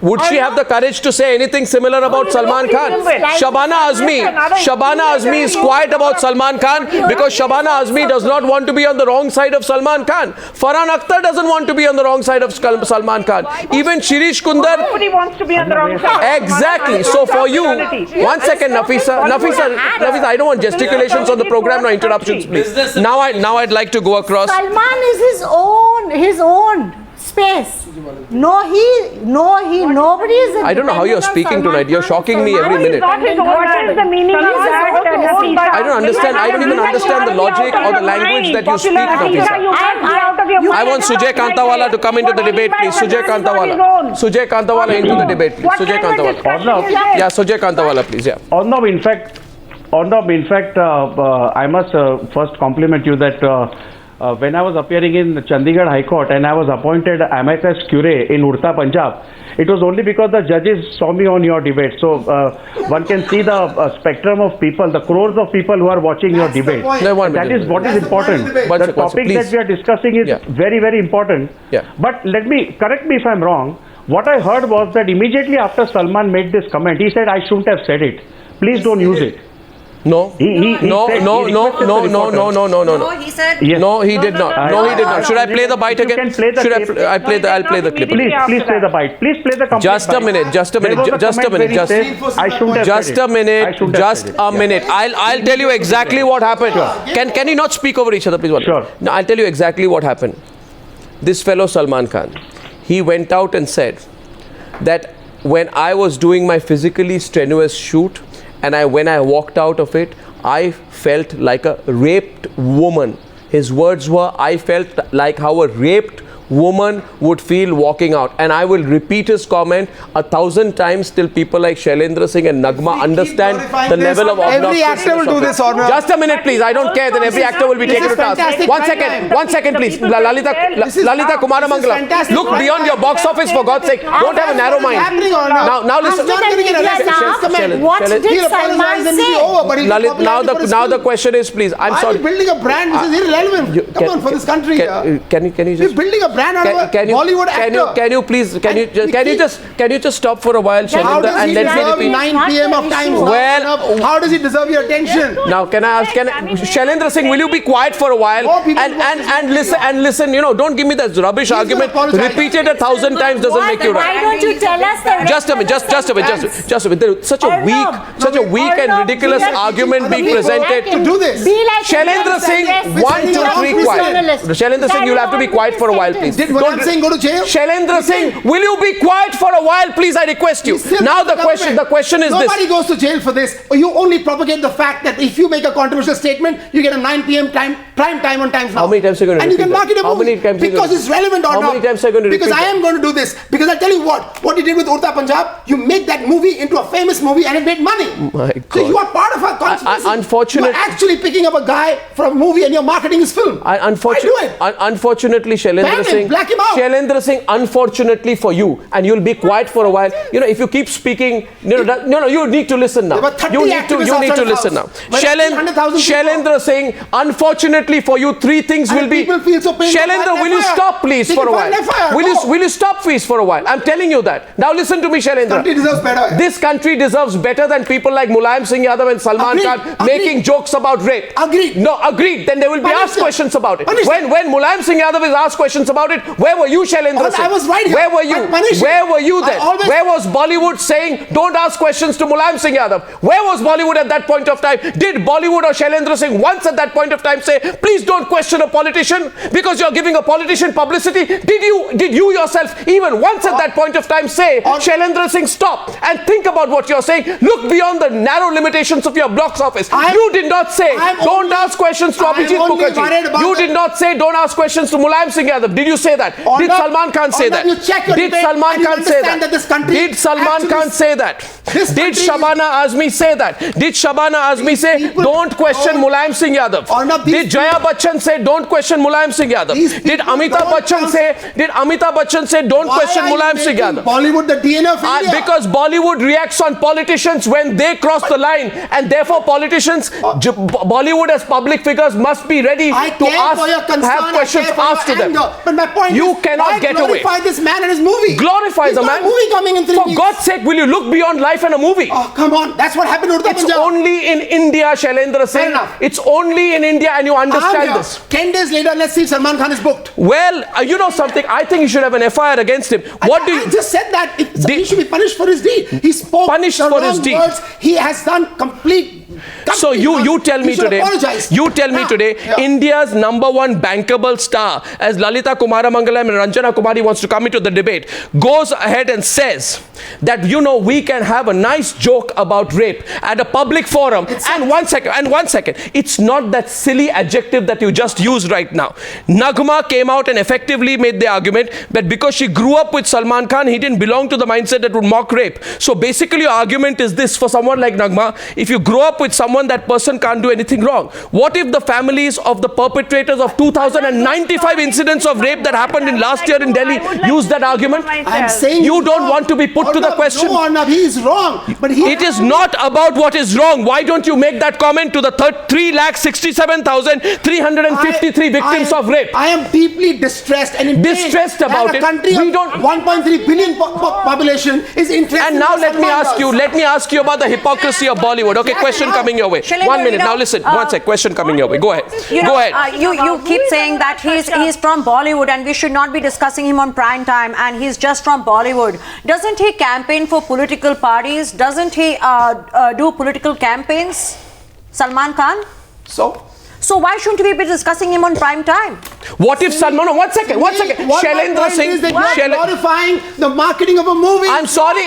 Would she have the courage to say anything similar about Salman Khan? Shabana Azmi is quiet about Salman Khan because Shabana Azmi does not want to be on the wrong side of Salman Khan. Farhan Akhtar doesn't want to be on the wrong side of Salman Khan. Even Shirish Kundar.
Nobody wants to be on the wrong side.
Exactly. So for you, 1 second, Nafisa, I don't want gesticulations on the program, no interruptions, please. Now I'd like to go across.
Salman is his own space. Nobody is.
I don't know how you're speaking tonight. You're shocking me every minute.
What is the meaning of that?
I don't understand. I don't even understand the logic or the language that you speak, Nafisa. I want Sujay Kantawala to come into the debate, please. Sujay Kantawala into the debate, please. Sujay Kantawala. Yeah, Sujay Kantawala, please. Yeah.
Arnab, in fact, I must first compliment you that when I was appearing in Chandigarh High Court and I was appointed amicus curiae in Urta, Punjab, it was only because the judges saw me on your debate. So one can see the spectrum of people, the crores of people who are watching your debate. That is what is important. The topic that we are discussing is very, very important.
Yeah.
But correct me if I'm wrong. What I heard was that immediately after Salman made this comment, he said, I shouldn't have said it. Please don't use it.
No.
He
said, no. He said yes. No, he did not. No, he did not. Should I play the bite again?
You can play the clip.
I'll play the clip.
Please play the bite. Please play the complete
Just a minute. I'll tell you exactly what happened. Can you not speak over each other, please?
Sure.
No, I'll tell you exactly what happened. This fellow Salman Khan, he went out and said that when I was doing my physically strenuous shoot, and when I walked out of it, I felt like a raped woman. His words were, I felt like how a raped woman would feel walking out. And I will repeat his comment 1,000 times till people like Shailendra Singh and Nagma understand the level of
every actor will do this, Arnab.
Just a minute, please. I don't care. Then every actor will be taken to task. One second, please. Lalita Kumaramangalam. Look beyond your box office, for God's sake. Don't have a narrow mind. Now listen.
What did Salman say?
Now the question is, please. I'm sorry.
Building a brand which is irrelevant. Come on, for this country.
Can you just?
He's building a brand out of a Bollywood actor.
Can you just stop for a while, Shailendra, and let me repeat?
9 p.m. of times.
Well,
how does he deserve your attention?
Now, can I ask? Shailendra Singh, will you be quiet for a while and listen? You know, don't give me that rubbish argument. Repeated 1,000 times doesn't make you right.
Why don't you tell us the
Just a minute. There is such a weak and ridiculous argument being presented.
To do this.
Shailendra Singh, 1, 2, 3, quiet. Shailendra Singh, you'll have to be quiet for a while, please.
Did Munam Singh go to jail?
Shailendra Singh, will you be quiet for a while, please? I request you. Now the question is this.
Nobody goes to jail for this. You only propagate the fact that if you make a controversial statement, you get a 9 p.m. prime time on Times Now.
How many times are you going to
And you can market a
How many times
because it's relevant or not.
How many times are you going to
Because I am going to do this. Because I'll tell you what you did with Urta Punjab, you make that movie into a famous movie and it made money.
My God.
So you are part of a conspiracy.
Unfortunately,
you are actually picking up a guy from a movie and you're marketing his film.
Unfortunately, Shailendra Singh, unfortunately for you, and you'll be quiet for a while. You know, if you keep speaking, you need to listen now. You need to listen now. Shailendra Singh, unfortunately for you, 3 things will be. Shailendra, will you stop, please, for a while? Will you stop, please, for a while? I'm telling you that. Now listen to me, Shailendra. This country deserves better than people like Mulayam Singh Yadav and Salman Khan making jokes about rape.
Agreed.
No, agreed. Then they will be asked questions about it. When Mulayam Singh Yadav is asked questions about it, where were you, Shailendra Singh?
I was right here.
Where were you? Where were you then? Where was Bollywood saying, don't ask questions to Mulayam Singh Yadav? Where was Bollywood at that point of time? Did Bollywood or Shailendra Singh once at that point of time say, please don't question a politician because you're giving a politician publicity? Did you yourself even once at that point of time say, Shailendra Singh, stop and think about what you're saying? Look beyond the narrow limitations of your box office. You did not say, don't ask questions to Abhijit Mukherjee. You did not say, don't ask questions to Mulayam Singh Yadav. Did you say that? Did Salman Khan say that? Did Salman Khan say that? Did Salman Khan say that? Did Shabana Azmi say that? Did Shabana Azmi say, don't question Mulayam Singh Yadav? Did Jaya Bachchan say, don't question Mulayam Singh Yadav? Did Amitabh Bachchan say, don't question Mulayam Singh Yadav?
Bollywood the DNA of India?
Because Bollywood reacts on politicians when they cross the line, and therefore politicians, Bollywood as public figures must be ready to have questions asked to them.
But my point
you cannot get away.
Glorify this man and his movie.
Glorify the man.
Movie coming in 3
For
weeks.
God's sake, will you look beyond life and a movie?
Oh, come on. That's what happened to Urta
It's
Punjab.
only in India, Shailendra Singh. It's only in India, and you understand this.
10 days later, let's see if Salman Khan is booked.
Well, you know something? I think you should have an FIR against him.
I just said that. He should be punished for his deed. He spoke
punished for his deed.
Words. He has done complete.
So you tell me today, India's #1 bankable star, as Lalitha Kumaramangalam and Ranjana Kumari wants to come into the debate, goes ahead and says that, we can have a nice joke about rape at a public forum. And one second, it's not that silly adjective that you just used right now. Nagma came out and effectively made the argument that because she grew up with Salman Khan, he didn't belong to the mindset that would mock rape. So basically your argument is this: for someone like Nagma, if you grow up with someone, that person can't do anything wrong. What if the families of the perpetrators of 2,095 incidents of rape that happened in last year in Delhi use that argument?
I'm saying
you don't want to be put to the question.
No, Arnab, he is wrong. But
it is not about what is wrong. Why don't you make that comment to the 3,67,353 victims of rape?
I am deeply distressed and in
distressed about it.
Country of 1.3 billion population is interested.
And now let me ask you about the hypocrisy of Bollywood. Okay, question coming your way. 1 minute. Now listen. One sec. Question coming your way. Go ahead. Go ahead.
You keep saying that he's from Bollywood and we should not be discussing him on prime time, and he's just from Bollywood. Doesn't he campaign for political parties? Doesn't he do political campaigns? Salman Khan?
So
So why shouldn't we be discussing him on prime time?
What if Salman? No, one second. Shailendra Singh.
Glorifying the marketing of a movie.
I'm sorry.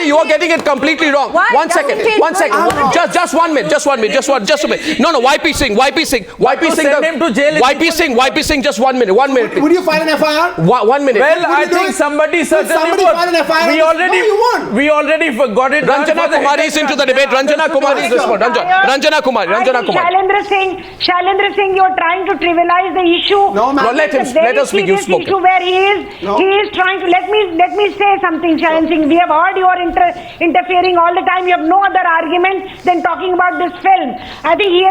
You are getting it completely wrong. One second. Just 1 minute. Just a minute. No. YP Singh.
Send him to jail.
YP Singh. Just 1 minute. 1 minute.
Would you file an FIR?
1 minute.
Well, I think somebody certainly would.
File an FIR.
We already got it.
Ranjana Kumari is into the debate. Ranjana Kumari is responding. Ranjana Kumari.
Shailendra Singh, you're trying to trivialize the issue.
No, ma'am.
Let us speak. You spoke.
Where he is trying to let me say something, Shailendra Singh. We have heard you are interfering all the time. You have no other argument than talking about this film. I think he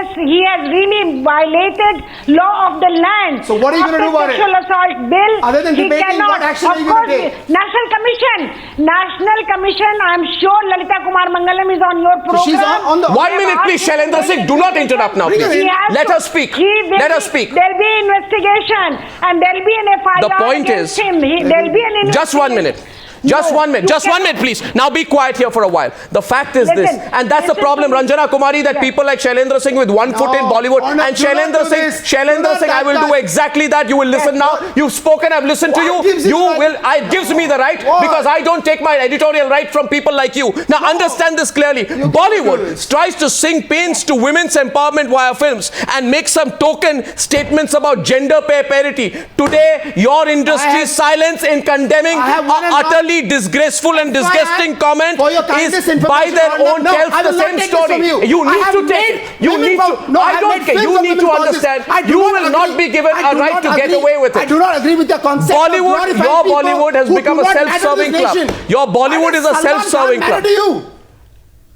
has really violated law of the land.
So what are you going to do about it?
Sexual assault bill.
Other than debating, what action are you going to take?
National Commission. I'm sure Lalitha Kumaramangalam is on your program.
So she's on the
1 minute, please, Shailendra Singh. Do not interrupt now, please. Let us speak. Let us speak.
There'll be investigation and there'll be an FIR.
The point is,
there'll be an
just 1 minute. Just 1 minute. Just 1 minute, please. Now be quiet here for a while. The fact is this, and that's the problem, Ranjana Kumari, that people like Shailendra Singh with one foot in Bollywood, and Shailendra Singh, I will do exactly that. You will listen now. You've spoken, I've listened to you. It gives me the right, because I don't take my editorial right from people like you. Now understand this clearly. Bollywood tries to sing pains to women's empowerment via films and make some token statements about gender parity. Today, your industry's silence in condemning utterly disgraceful and disgusting comment is by their own tells the same story. You need to take I don't care. You need to understand. You will not be given a right to get away with it.
I do not agree with the concept.
Your Bollywood has become a self-serving club. Your Bollywood is a self-serving club.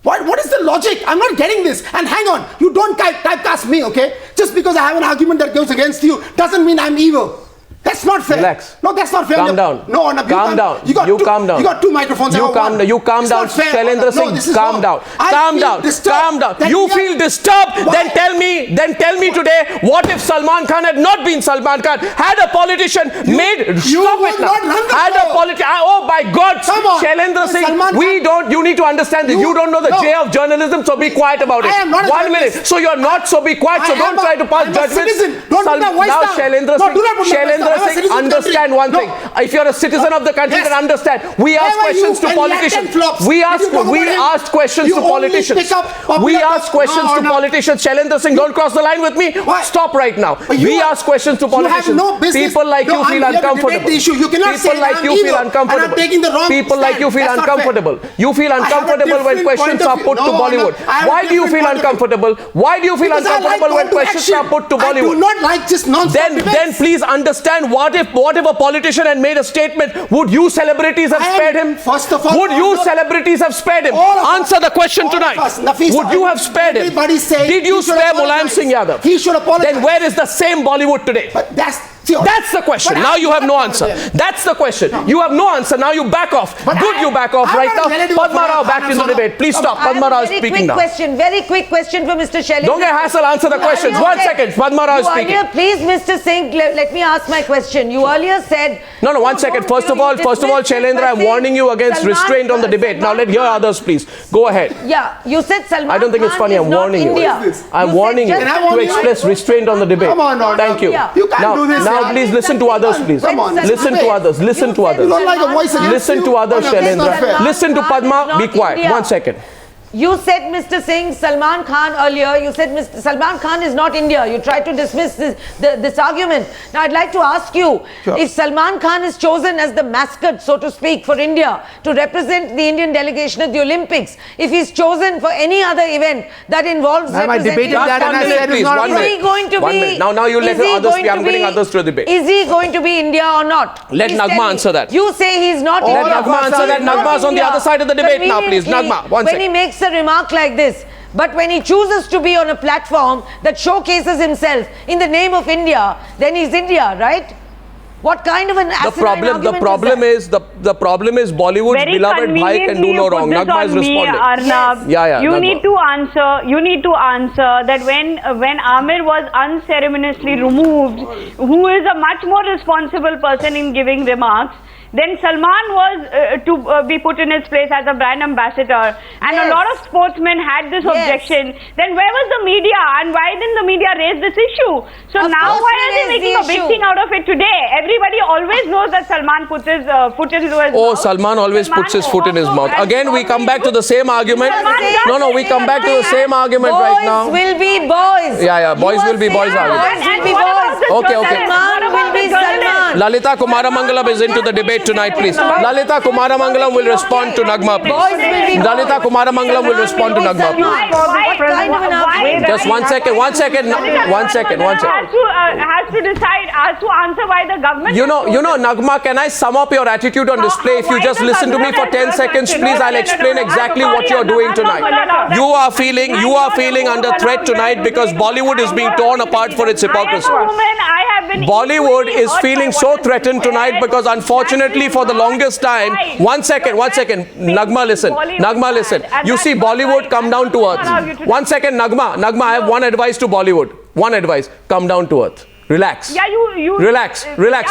What is the logic? I'm not getting this. And hang on, you don't typecast me, okay? Just because I have an argument that goes against you doesn't mean I'm evil. That's not fair.
Relax.
No, that's not fair.
Calm down.
No, Arnab,
calm down.
You calm down. You got two microphones.
You calm down. You calm down. Shailendra Singh, calm down. Calm down. Calm down. You feel disturbed? Then tell me today, what if Salman Khan had not been Salman Khan? Had a politician made... Stop it now. Had a politician... Oh, by God. Shailendra Singh, you need to understand this. You don't know the J of journalism, so be quiet about it. 1 minute. So you're not, so be quiet. So don't try to pass judgments. Now, Shailendra Singh, understand one thing. If you're a citizen of the country, then understand. We ask questions to politicians. We asked questions to politicians. We asked questions to politicians. Shailendra Singh, don't cross the line with me. Stop right now. We ask questions to politicians. People like you feel uncomfortable. People like you feel uncomfortable. People like you feel uncomfortable. You feel uncomfortable when questions are put to Bollywood. Why do you feel uncomfortable? Why do you feel uncomfortable when questions are put to Bollywood?
I do not like just nonsense.
Then please understand. What if a politician had made a statement? Would you celebrities have spared him?
First of all,
would you celebrities have spared him? Answer the question tonight. Would you have spared him? Did you spare Mulayam Singh Yadav?
He should apologize.
Then where is the same Bollywood today?
But that's
the question. Now you have no answer. That's the question. You have no answer. Now you back off. Good, you back off right now. Padma Rao back in the debate. Please stop. Padma Rao is speaking now.
Very quick question for Mr. Shailendra.
Don't get hassle. Answer the questions. 1 second. Padma Rao is speaking.
Please, Mr. Singh, let me ask my question. You earlier said...
No, 1 second. First of all, Shailendra, I'm warning you against restraint on the debate. Now let hear others, please. Go ahead.
Yeah, you said Salman Khan.
I don't think it's funny. I'm warning you. I'm warning you to express restraint on the debate.
Come on,
thank you.
You can't do this.
Now, please listen to others, please. Listen to others. Listen to others. Listen to others, Shailendra. Listen to Padma. Be quiet. 1 second.
You said, Mr. Singh, Salman Khan earlier, you said Salman Khan is not India. You tried to dismiss this argument. Now, I'd like to ask you, if Salman Khan is chosen as the mascot, so to speak, for India, to represent the Indian delegation at the Olympics, if he's chosen for any other event that involves representing... Is he going to be...
Now you let others speak. I'm getting others to the debate.
Is he going to be India or not?
Let Nagma answer that.
You say he's not India.
Let Nagma answer that. Nagma's on the other side of the debate now, please. Nagma, 1 second.
When he makes a remark like this, but when he chooses to be on a platform that showcases himself in the name of India, then he's India, right? What kind of an asinine argument is that?
The problem is Bollywood's beloved bhai can do no wrong. Nagma is responding.
Arnab.
Yeah.
You need to answer that when Amir was unceremoniously removed, who is a much more responsible person in giving remarks, then Salman was to be put in his place as a brand ambassador, and a lot of sportsmen had this objection. Then where was the media, and why didn't the media raise this issue? So now why are they making a big thing out of it today? Everybody always knows that Salman puts his foot into his mouth.
Oh, Salman always puts his foot in his mouth. Again, we come back to the same argument. No, we come back to the same argument right now.
Boys will be boys.
Yeah, boys will be boys.
Boys will be boys.
Okay.
Salman will be Salman.
Lalita Kumaramangalam is into the debate tonight, please. Lalita Kumaramangalam will respond to Nagma, please. Lalita Kumaramangalam will respond to Nagma, please. Just one second.
Has to decide, has to answer why the government.
You know, Nagma, can I sum up your attitude on display? If you just listen to me for 10 seconds, please, I'll explain exactly what you're doing tonight. You are feeling under threat tonight because Bollywood is being torn apart for its hypocrisy. Bollywood is feeling so threatened tonight because unfortunately for the longest time, one second, Nagma listen. You see Bollywood come down to earth. 1 second, Nagma, I have one advice to Bollywood. One advice, come down to earth. Relax.
Yeah,
Relax.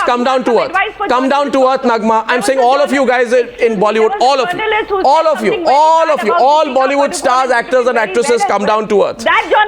Come down to earth. Come down to earth, Nagma. I'm saying all of you guys in Bollywood, all of you, all Bollywood stars, actors and actresses, come down to earth.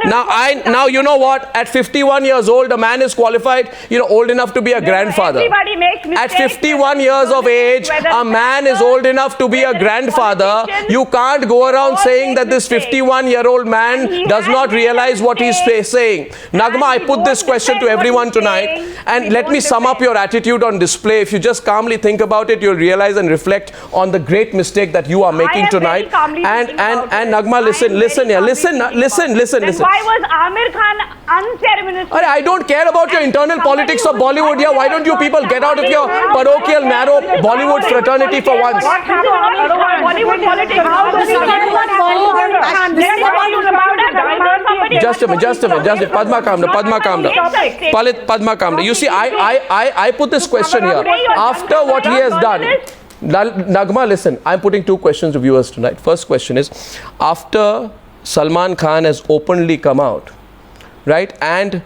Now you know what? At 51 years old, a man is qualified, old enough to be a grandfather.
Everybody makes mistakes.
At 51 years of age, a man is old enough to be a grandfather. You can't go around saying that this 51-year-old man does not realize what he's saying. Nagma, I put this question to everyone tonight, and let me sum up your attitude on display. If you just calmly think about it, you'll realize and reflect on the great mistake that you are making tonight. And Nagma, listen.
Then why was Amir Khan unceremoniously?
I don't care about your internal politics of Bollywood here. Why don't you people get out of your parochial, narrow Bollywood fraternity for once?
Bollywood politics.
Just a minute. Padma, calm down. Padma, calm down. You see, I put this question here. After what he has done, Nagma, listen, I'm putting two questions to viewers tonight. First question is, after Salman Khan has openly come out, right, and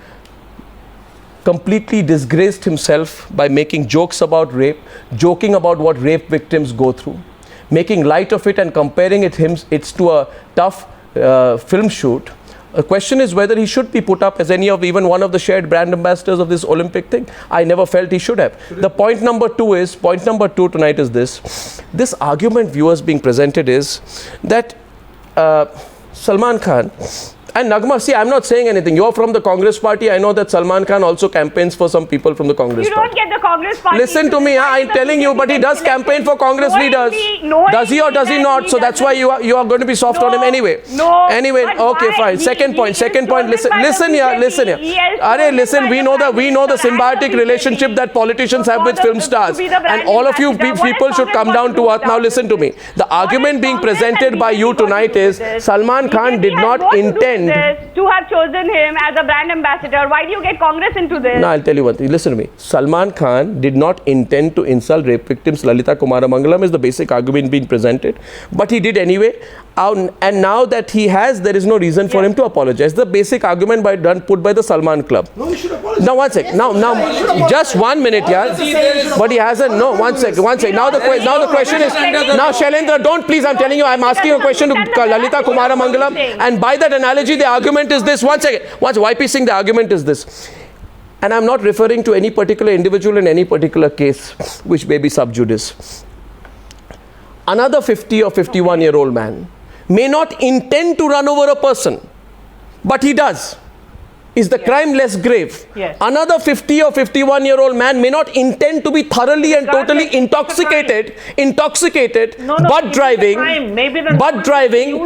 completely disgraced himself by making jokes about rape, joking about what rape victims go through, making light of it and comparing it's to a tough film shoot. The question is whether he should be put up as even one of the shared brand ambassadors of this Olympic thing. I never felt he should have. The point number two tonight is this. This argument viewers being presented is that Salman Khan and Nagma, see, I'm not saying anything. You're from the Congress party. I know that Salman Khan also campaigns for some people from the Congress party.
You don't get the Congress party.
Listen to me, I'm telling you, but he does campaign for Congress leaders. Does he or does he not? So that's why you are going to be soft on him anyway. Anyway, okay, fine. Second point. Listen here. Listen, we know the symbiotic relationship that politicians have with film stars. And all of you people should come down to earth. Now listen to me. The argument being presented by you tonight is Salman Khan did not intend
to have chosen him as a brand ambassador. Why do you get Congress into this?
No, I'll tell you one thing. Listen to me. Salman Khan did not intend to insult rape victims. Lalitha Kumaramangalam is the basic argument being presented. But he did anyway. And now that he has, there is no reason for him to apologize. The basic argument put by the Salman Club.
No, he should apologize.
Now, one sec. Now, just 1 minute, yeah. But he hasn't. No, one sec. Now the question is. Now, Shailendra, don't please. I'm telling you. I'm asking a question to Lalitha Kumaramangalam. And by that analogy, the argument is this. 1 second. Why P Singh? The argument is this. And I'm not referring to any particular individual in any particular case, which may be sub judice. Another 50 or 51-year-old man may not intend to run over a person, but he does. Is the crime less grave?
Yes.
Another 50 or 51-year-old man may not intend to be thoroughly and totally intoxicated, but driving,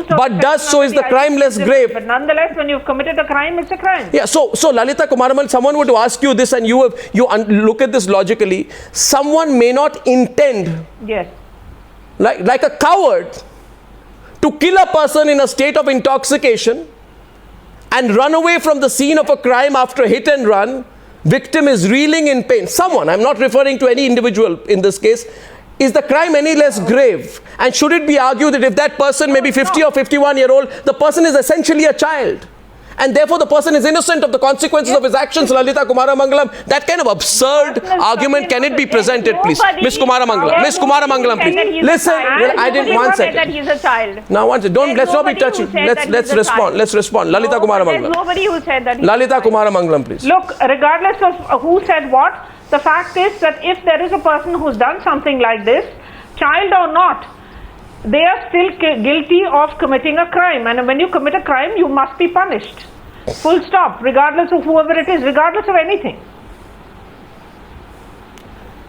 but does so. Is the crime less grave?
But nonetheless, when you've committed a crime, it's a crime.
Yeah. So Lalitha Kumaramangalam, someone were to ask you this, and you look at this logically. Someone may not intend,
Yes.
like a coward, to kill a person in a state of intoxication and run away from the scene of a crime after hit and run. Victim is reeling in pain. Someone, I'm not referring to any individual in this case. Is the crime any less grave? And should it be argued that if that person may be 50 or 51-year-old, the person is essentially a child? and therefore the person is innocent of the consequences of his actions. Lalitha Kumaramangalam, that kind of absurd argument, can it be presented, please? Miss Kumaramangalam, please. Listen, I didn't want to say
that he's a child.
Now, let's not be touchy. Let's respond. Let's respond. Lalita Kumaramangalam.
There's nobody who said that.
Lalita Kumaramangalam, please.
Look, regardless of who said what, the fact is that if there is a person who's done something like this, child or not, they are still guilty of committing a crime, and when you commit a crime, you must be punished. Full stop, regardless of whoever it is, regardless of anything.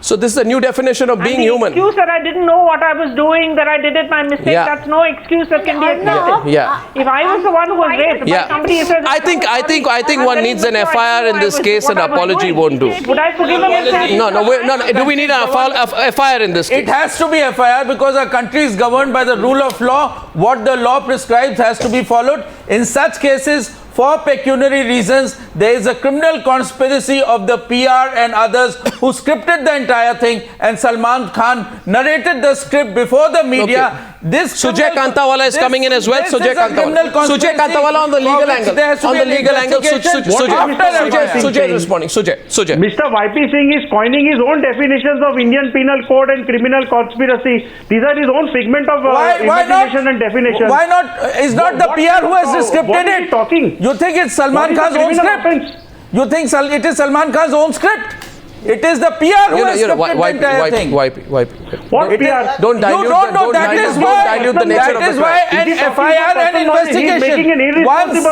So this is a new definition of being human.
Excuse that I didn't know what I was doing, that I did it by mistake.
Yeah.
That's no excuse that can be accepted.
Yeah.
If I was the one who was raped,
Yeah.
somebody says,
I think one needs an FIR in this case. An apology won't do.
would I forgive a mistake?
No. Do we need an FIR in this case?
It has to be FIR because our country is governed by the rule of law. What the law prescribes has to be followed. In such cases, for pecuniary reasons, there is a criminal conspiracy of the PR and others who scripted the entire thing, and Salman Khan narrated the script before the media.
Okay. This Sujay Kantawala is coming in as well. Sujay Kantawala on the legal angle. On the legal angle, Sujay is responding. Sujay.
Mr. YP Singh is coining his own definitions of Indian Penal Code and criminal conspiracy. These are his own figment of imagination and definition.
Why not? Is not the PR who has scripted it?
Talking?
You think it's Salman Khan's own script? You think it is Salman Khan's own script? It is the PR who has scripted the entire thing.
What PR?
Don't dilute the nature of the crime.
That is why an FIR and investigation.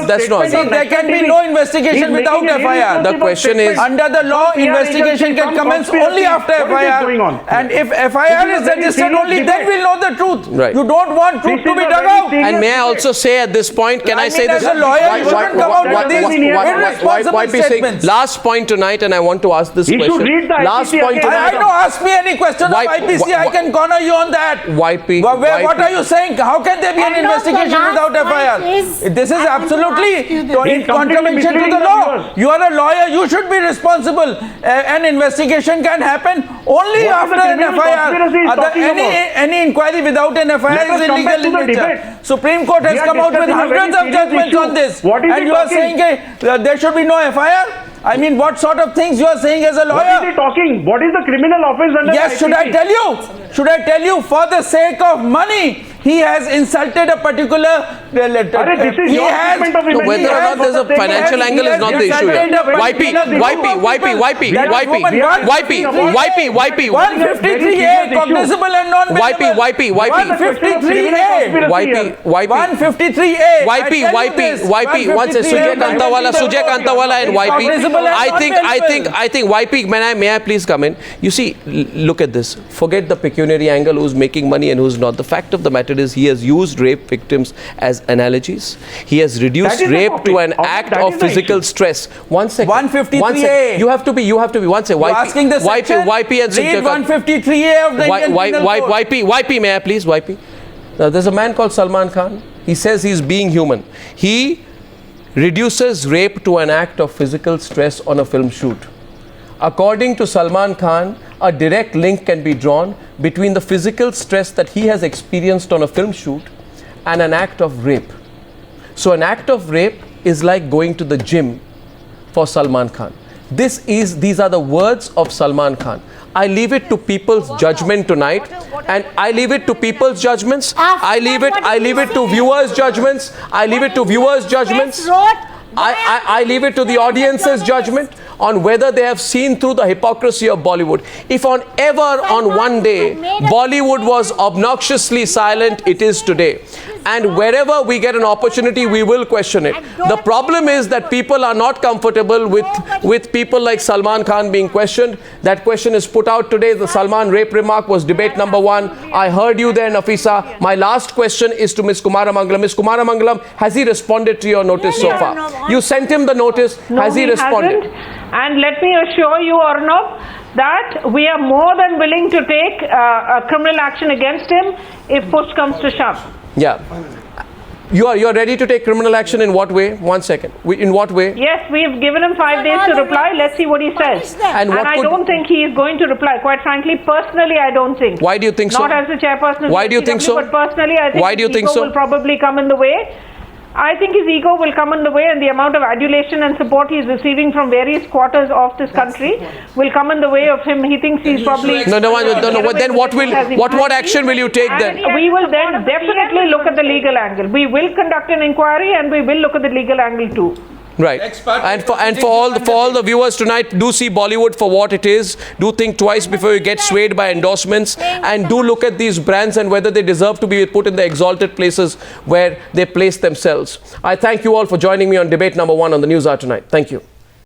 That's not.
There can be no investigation without FIR.
The question is,
under the law, investigation can commence only after FIR. And if FIR is registered only, then we'll know the truth.
Right.
You don't want truth to be dug out.
And may I also say at this point, can I say this?
As a lawyer, you shouldn't come out with these irresponsible statements.
Last point tonight, and I want to ask this question. Last point tonight.
I know, ask me any question of IPC, I can corner you on that. What are you saying? How can there be an investigation without FIR? This is absolutely in contravention to the law. You are a lawyer, you should be responsible. An investigation can happen only after an FIR. Any inquiry without an FIR is illegal in nature. Supreme Court has come out with hundreds of judgments on this. And you are saying there should be no FIR? I mean, what sort of things you are saying as a lawyer?
What is he talking? What is the criminal offence under
Yes, should I tell you? Should I tell you, for the sake of money, he has insulted a particular...
This is your statement of imagination.
Whether or not there's a financial angle is not the issue here. YP.
153A, cognizable and non-bailable.
YP.
153A.
YP. Once Sujay Kantawala and YP. I think YP, may I please come in? You see, look at this. Forget the pecuniary angle, who's making money and who's not. The fact of the matter is he has used rape victims as analogies. He has reduced rape to an act of physical stress. 1 second.
153A.
You have to be. 1 second.
You're asking the section?
YP and
Read 153A of the Indian Penal Code.
YP, may I please? YP. Now, there's a man called Salman Khan. He says he's being human. He reduces rape to an act of physical stress on a film shoot. According to Salman Khan, a direct link can be drawn between the physical stress that he has experienced on a film shoot and an act of rape. So an act of rape is like going to the gym for Salman Khan. These are the words of Salman Khan. I leave it to people's judgment tonight, and I leave it to people's judgments. I leave it to viewers' judgments. I leave it to viewers' judgments. I leave it to the audience's judgment on whether they have seen through the hypocrisy of Bollywood. If on one day Bollywood was obnoxiously silent, it is today. And wherever we get an opportunity, we will question it. The problem is that people are not comfortable with people like Salman Khan being questioned. That question is put out today. The Salman rape remark was debate number 1. I heard you there, Nafisa. My last question is to Ms. Kumaramangalam. Ms. Kumaramangalam, has he responded to your notice so far? You sent him the notice. Has he responded?
Hasn't. And let me assure you, Arnab, that we are more than willing to take a criminal action against him if push comes to shove.
Yeah. You're ready to take criminal action in what way? 1 second. In what way?
Yes, we've given him 5 days to reply. Let's see what he says. And I don't think he is going to reply. Quite frankly, personally, I don't think.
Why do you think so?
Not as the chairperson.
Why do you think so?
But personally, I think
Why do you think so?
will probably come in the way. I think his ego will come in the way, and the amount of adulation and support he is receiving from various quarters of this country will come in the way of him. He thinks he's probably...
No. Then what action will you take then?
We will then definitely look at the legal angle. We will conduct an inquiry, and we will look at the legal angle too.
Right. And for all the viewers tonight, do see Bollywood for what it is. Do think twice before you get swayed by endorsements, and do look at these brands and whether they deserve to be put in the exalted places where they place themselves. I thank you all for joining me on debate number 1 on the Newshour tonight. Thank you.